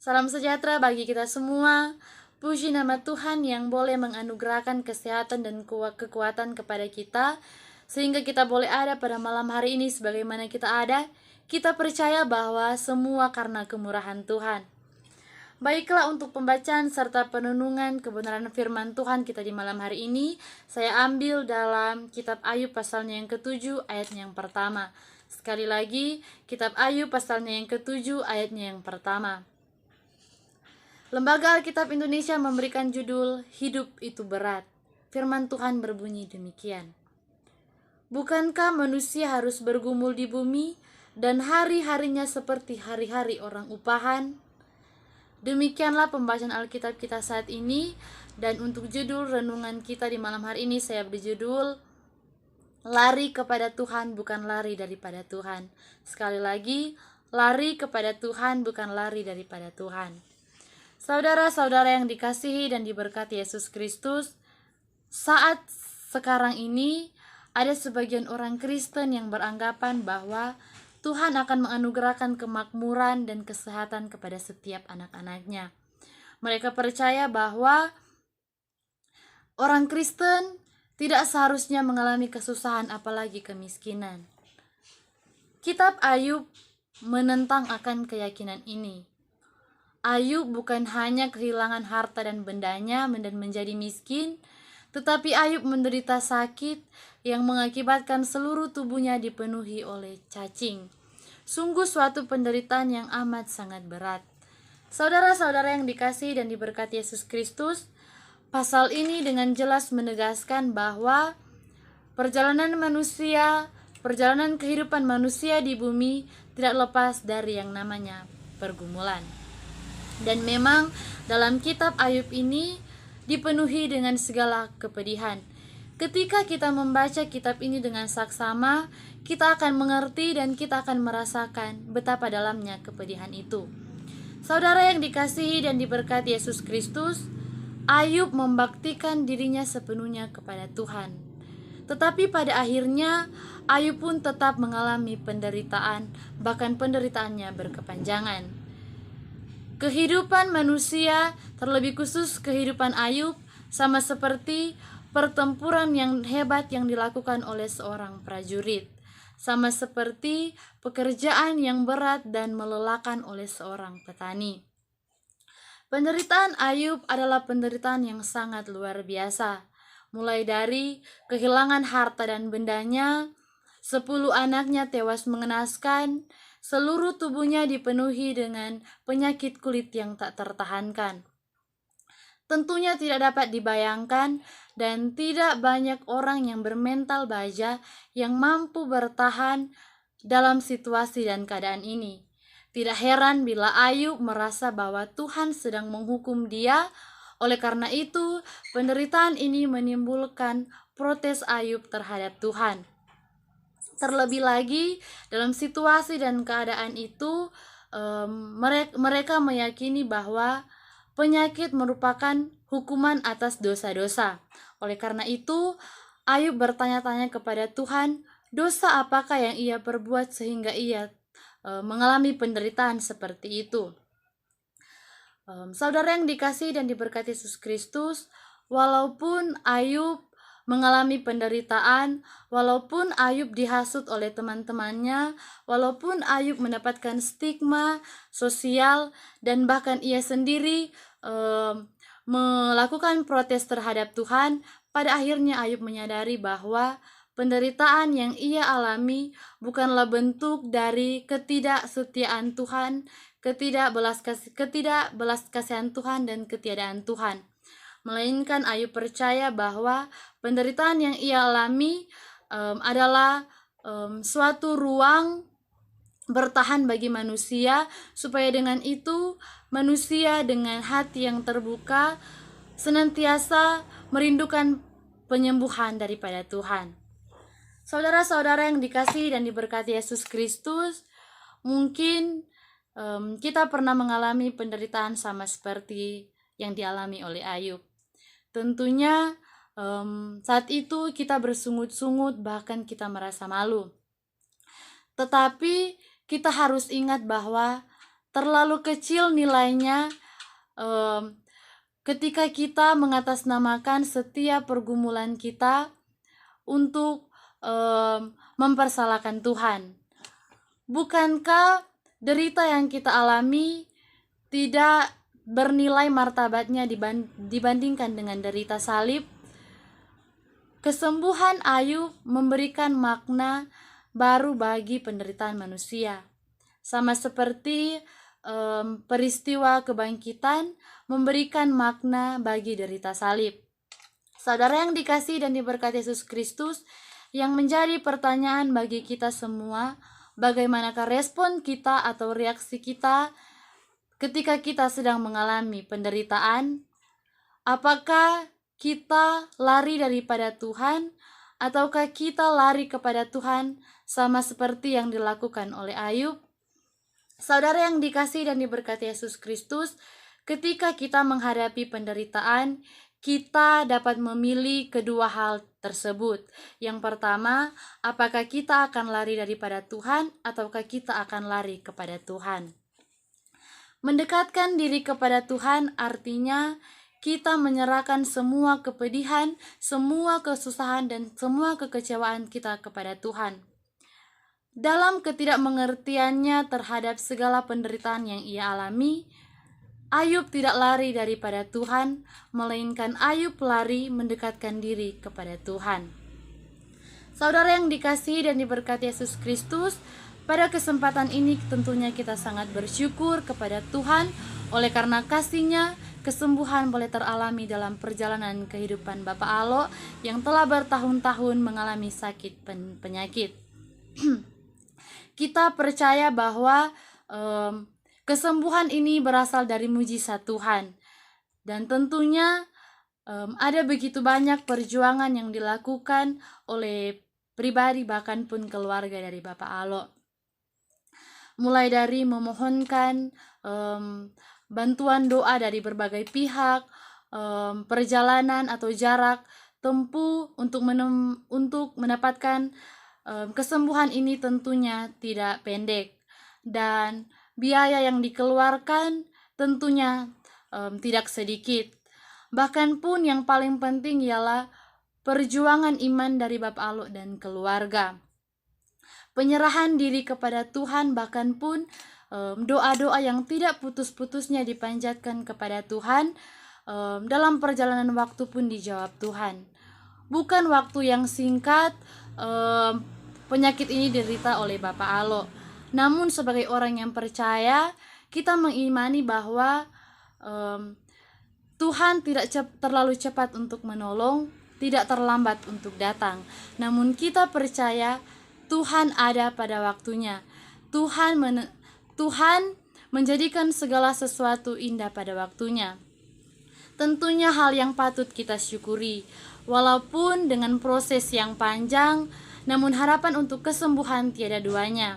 Salam sejahtera bagi kita semua. Puji nama Tuhan yang boleh menganugerahkan kesehatan dan kekuatan kepada kita, sehingga kita boleh ada pada malam hari ini sebagaimana kita ada. Kita percaya bahwa semua karena kemurahan Tuhan. Baiklah, untuk pembacaan serta penenungan kebenaran firman Tuhan kita di malam hari ini, saya ambil dalam kitab Ayub pasalnya yang ke-7 ayatnya yang pertama. Sekali lagi, kitab Ayub pasalnya yang ke-7 ayatnya yang pertama. Lembaga Alkitab Indonesia memberikan judul Hidup itu Berat. Firman Tuhan berbunyi demikian. Bukankah manusia harus bergumul di bumi dan hari-harinya seperti hari-hari orang upahan? Demikianlah pembacaan Alkitab kita saat ini, dan untuk judul renungan kita di malam hari ini saya beri judul Lari kepada Tuhan bukan lari daripada Tuhan. Sekali lagi, lari kepada Tuhan bukan lari daripada Tuhan. Saudara-saudara yang dikasihi dan diberkati Yesus Kristus, saat sekarang ini ada sebagian orang Kristen yang beranggapan bahwa Tuhan akan menganugerahkan kemakmuran dan kesehatan kepada setiap anak-anaknya. Mereka percaya bahwa orang Kristen tidak seharusnya mengalami kesusahan apalagi kemiskinan. Kitab Ayub menentang akan keyakinan ini. Ayub bukan hanya kehilangan harta dan bendanya dan menjadi miskin, tetapi Ayub menderita sakit yang mengakibatkan seluruh tubuhnya dipenuhi oleh cacing. Sungguh suatu penderitaan yang amat sangat berat. Saudara-saudara yang dikasihi dan diberkati Yesus Kristus, pasal ini dengan jelas menegaskan bahwa perjalanan kehidupan manusia di bumi tidak lepas dari yang namanya pergumulan. Dan memang dalam kitab Ayub ini dipenuhi dengan segala kepedihan. Ketika kita membaca kitab ini dengan saksama, kita akan mengerti dan kita akan merasakan betapa dalamnya kepedihan itu. Saudara yang dikasihi dan diberkati Yesus Kristus, Ayub membaktikan dirinya sepenuhnya kepada Tuhan. Tetapi pada akhirnya Ayub pun tetap mengalami penderitaan, bahkan penderitaannya berkepanjangan. Kehidupan manusia, terlebih khusus kehidupan Ayub, sama seperti pertempuran yang hebat yang dilakukan oleh seorang prajurit, sama seperti pekerjaan yang berat dan melelahkan oleh seorang petani. Penderitaan Ayub adalah penderitaan yang sangat luar biasa, mulai dari kehilangan harta dan bendanya, 10 anaknya tewas mengenaskan, seluruh tubuhnya dipenuhi dengan penyakit kulit yang tak tertahankan. Tentunya tidak dapat dibayangkan dan tidak banyak orang yang bermental baja yang mampu bertahan dalam situasi dan keadaan ini. Tidak heran bila Ayub merasa bahwa Tuhan sedang menghukum dia. Oleh karena itu, penderitaan ini menimbulkan protes Ayub terhadap Tuhan. Terlebih lagi dalam situasi dan keadaan itu, mereka meyakini bahwa penyakit merupakan hukuman atas dosa-dosa. Oleh karena itu, Ayub bertanya-tanya kepada Tuhan, dosa apakah yang ia perbuat sehingga ia mengalami penderitaan seperti itu. Saudara yang dikasihi dan diberkati Yesus Kristus, walaupun Ayub mengalami penderitaan, walaupun Ayub dihasut oleh teman-temannya, walaupun Ayub mendapatkan stigma sosial, dan bahkan ia sendiri melakukan protes terhadap Tuhan, pada akhirnya Ayub menyadari bahwa penderitaan yang ia alami bukanlah bentuk dari ketidaksetiaan Tuhan, ketidakbelas kasihan Tuhan dan ketiadaan Tuhan, melainkan Ayub percaya bahwa penderitaan yang ia alami adalah suatu ruang bertahan bagi manusia, supaya dengan itu manusia dengan hati yang terbuka senantiasa merindukan penyembuhan daripada Tuhan. Saudara-saudara yang dikasihi dan diberkati Yesus Kristus, mungkin kita pernah mengalami penderitaan sama seperti yang dialami oleh Ayub. Tentunya saat itu kita bersungut-sungut, bahkan kita merasa malu. Tetapi kita harus ingat bahwa terlalu kecil nilainya ketika kita mengatasnamakan setiap pergumulan kita untuk mempersalahkan Tuhan. Bukankah derita yang kita alami tidak bernilai martabatnya dibandingkan dengan derita salib? Kesembuhan Ayub memberikan makna baru bagi penderitaan manusia. Sama seperti peristiwa kebangkitan memberikan makna bagi derita salib. Saudara yang dikasihi dan diberkati Yesus Kristus, yang menjadi pertanyaan bagi kita semua, bagaimanakah respon kita atau reaksi kita ketika kita sedang mengalami penderitaan? Apakah kita lari daripada Tuhan, ataukah kita lari kepada Tuhan sama seperti yang dilakukan oleh Ayub? Saudara yang dikasihi dan diberkati Yesus Kristus, ketika kita menghadapi penderitaan, kita dapat memilih kedua hal tersebut. Yang pertama, apakah kita akan lari daripada Tuhan ataukah kita akan lari kepada Tuhan? Mendekatkan diri kepada Tuhan artinya kita menyerahkan semua kepedihan, semua kesusahan, dan semua kekecewaan kita kepada Tuhan. Dalam ketidakmengertiannya terhadap segala penderitaan yang ia alami, Ayub tidak lari daripada Tuhan, melainkan Ayub lari mendekatkan diri kepada Tuhan. Saudara yang dikasihi dan diberkati Yesus Kristus, pada kesempatan ini tentunya kita sangat bersyukur kepada Tuhan oleh karena kasih-Nya. Kesembuhan boleh teralami dalam perjalanan kehidupan Bapak Alo yang telah bertahun-tahun mengalami sakit penyakit. Kita percaya bahwa kesembuhan ini berasal dari mujizat Tuhan. Dan tentunya ada begitu banyak perjuangan yang dilakukan oleh pribadi bahkan pun keluarga dari Bapak Alo. Mulai dari memohonkan bantuan doa dari berbagai pihak, perjalanan atau jarak tempuh untuk mendapatkan kesembuhan ini tentunya tidak pendek, dan biaya yang dikeluarkan tentunya tidak sedikit. Bahkan pun yang paling penting ialah perjuangan iman dari Bapak Alo dan keluarga. Penyerahan diri kepada Tuhan, bahkan pun doa-doa yang tidak putus-putusnya dipanjatkan kepada Tuhan, dalam perjalanan waktu pun dijawab Tuhan. Bukan waktu yang singkat penyakit ini diderita oleh Bapak Alo. Namun sebagai orang yang percaya, kita mengimani bahwa Tuhan tidak terlalu cepat untuk menolong, tidak terlambat untuk datang. Namun kita percaya Tuhan ada pada waktunya. Tuhan menjadikan segala sesuatu indah pada waktunya. Tentunya hal yang patut kita syukuri, walaupun dengan proses yang panjang, namun harapan untuk kesembuhan tiada duanya.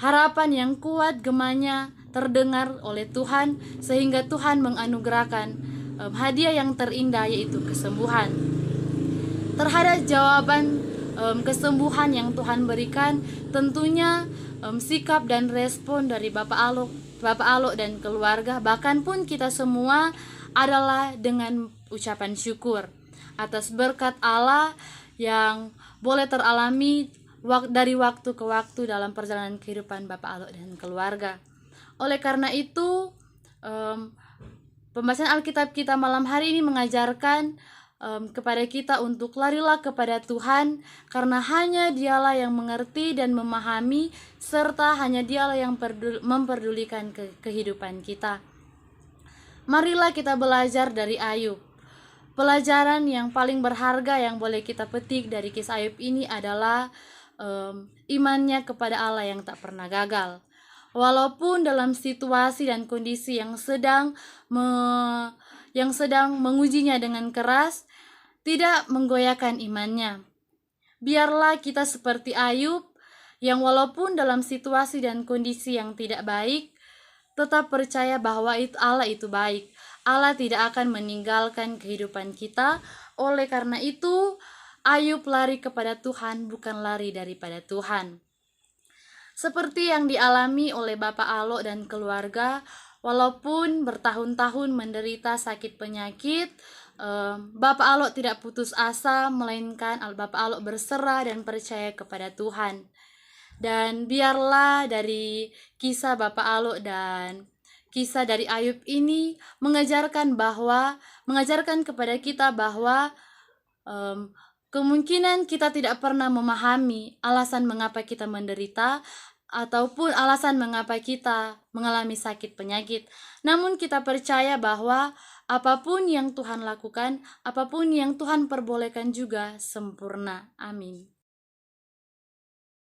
Harapan yang kuat gemanya terdengar oleh Tuhan, sehingga Tuhan menganugerahkan hadiah yang terindah, yaitu kesembuhan. Terhadap jawaban kesembuhan yang Tuhan berikan, tentunya sikap dan respon dari Bapak Alo dan keluarga, bahkan pun kita semua, adalah dengan ucapan syukur atas berkat Allah yang boleh teralami dari waktu ke waktu dalam perjalanan kehidupan Bapak Alo dan keluarga. Oleh karena itu, pembahasan Alkitab kita malam hari ini mengajarkan kepada kita untuk larilah kepada Tuhan, karena hanya Dialah yang mengerti dan memahami, serta hanya Dialah yang memperdulikan kehidupan kita. Marilah kita belajar dari Ayub. Pelajaran yang paling berharga yang boleh kita petik dari kisah Ayub ini adalah imannya kepada Allah yang tak pernah gagal. Walaupun dalam situasi dan kondisi yang sedang mengujinya dengan keras, tidak menggoyahkan imannya. Biarlah kita seperti Ayub, yang walaupun dalam situasi dan kondisi yang tidak baik, tetap percaya bahwa Allah itu baik. Allah tidak akan meninggalkan kehidupan kita. Oleh karena itu, Ayub lari kepada Tuhan, bukan lari daripada Tuhan. Seperti yang dialami oleh Bapak Alok dan keluarga, walaupun bertahun-tahun menderita sakit penyakit, Bapak Alok tidak putus asa, melainkan Bapak Alok berserah dan percaya kepada Tuhan. Dan biarlah dari kisah Bapak Alok dan kisah dari Ayub ini mengajarkan kepada kita bahwa kemungkinan kita tidak pernah memahami alasan mengapa kita menderita ataupun alasan mengapa kita mengalami sakit penyakit. Namun kita percaya bahwa apapun yang Tuhan lakukan, apapun yang Tuhan perbolehkan juga sempurna. Amin.